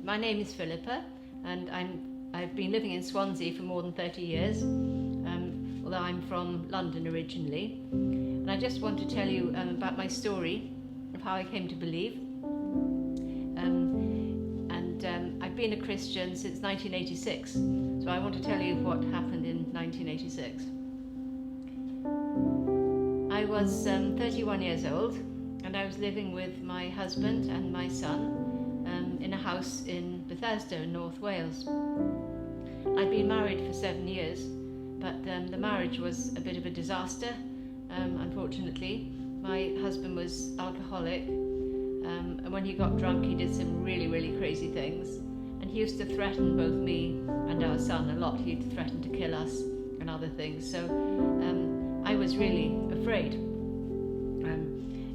My name is Philippa, and I've been living in Swansea for more than 30 years, although I'm from London originally. And I just want to tell you about my story of how I came to believe. I've been a Christian since 1986, so I want to tell you what happened in 1986. I was 31 years old, and I was living with my husband and my son in a house in Bethesda in North Wales. I'd been married for 7 years, but the marriage was a bit of a disaster. Unfortunately, my husband was alcoholic, and when he got drunk he did some really crazy things, and he used to threaten both me and our son a lot. He'd threaten to kill us and other things, so I was really afraid,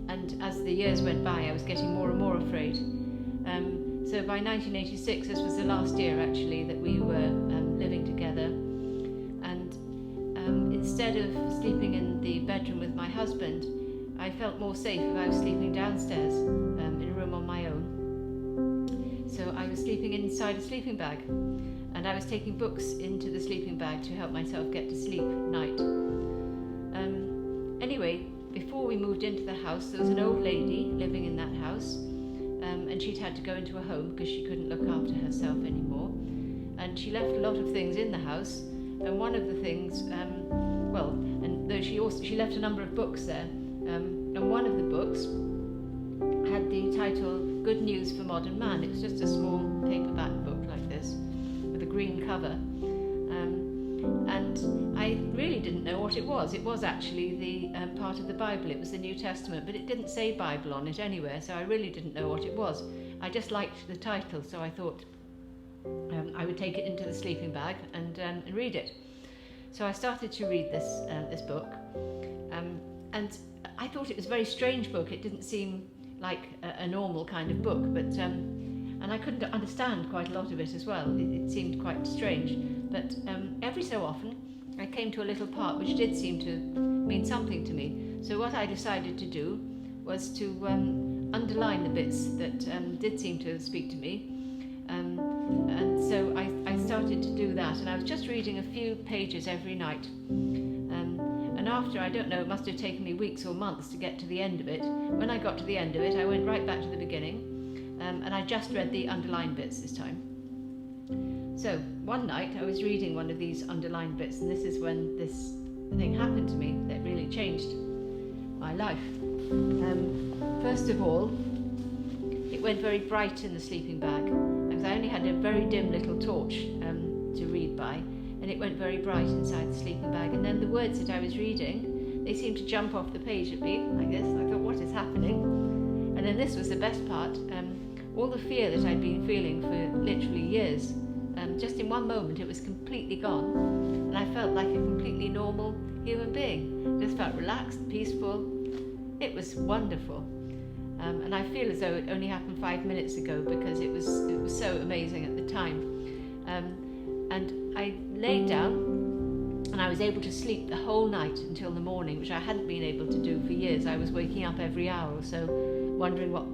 and as the years went by I was getting more and more afraid. So by 1986, this was the last year actually that we were living together, and instead of sleeping in the bedroom with my husband, I felt more safe if I was sleeping downstairs in a room on my own. So I was sleeping inside a sleeping bag, and I was taking books into the sleeping bag to help myself get to sleep at night. Anyway, before we moved into the house, there was an old lady living in that house, and she'd had to go into a home because she couldn't look after herself anymore. And she left a lot of things in the house, and one of the things, she left a number of books there, and one of the books had the title Good News for Modern Man. It was just a small paperback book like this with a green cover, and I really didn't know what it was. It was actually the part of the Bible. It was the New Testament, but it didn't say Bible on it anywhere, so I really didn't know what it was. I just liked the title, so I thought I would take it into the sleeping bag and read it. So I started to read this book, and I thought it was a very strange book. It didn't seem like a normal kind of book, but and I couldn't understand quite a lot of it as well. It seemed quite strange, but every so often I came to a little part which did seem to mean something to me. So what I decided to do was to underline the bits that did seem to speak to me, and so I started to do that, and I was just reading a few pages every night, and after, I don't know, it must have taken me weeks or months to get to the end of it. When I got to the end of it, I went right back to the beginning, and I just read the underlined bits this time. So one night I was reading one of these underlined bits, and this is when this thing happened to me that really changed my life. First of all, it went very bright in the sleeping bag, because I only had a very dim little torch to read by, and it went very bright inside the sleeping bag. And then the words that I was reading, they seemed to jump off the page at me like this. I thought, what is happening? And then this was the best part. All the fear that I'd been feeling for literally years, just in one moment it was completely gone, and I felt like a completely normal human being. I just felt relaxed, peaceful. It was wonderful, and I feel as though it only happened 5 minutes ago, because it was so amazing at the time. And I laid down, and I was able to sleep the whole night until the morning, which I hadn't been able to do for years. I was waking up every hour or so, wondering what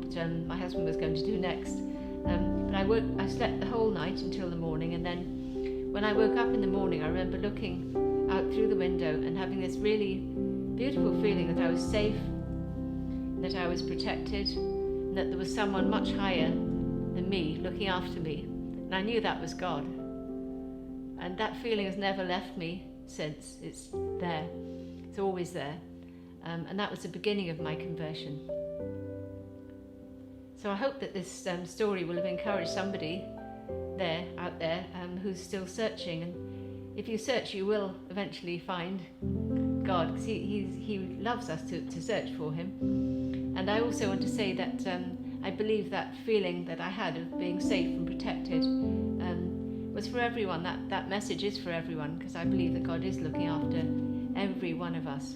my husband was going to do next. But I slept the whole night until the morning, and then when I woke up in the morning, I remember looking out through the window and having this really beautiful feeling that I was safe, that I was protected, and that there was someone much higher than me looking after me. And I knew that was God. And that feeling has never left me since. It's there. It's always there. And that was the beginning of my conversion. So I hope that this story will have encouraged somebody out there who's still searching. And if you search, you will eventually find God, because he loves us to search for him. And I also want to say that I believe that feeling that I had of being safe and protected was for everyone. That message is for everyone, because I believe that God is looking after every one of us.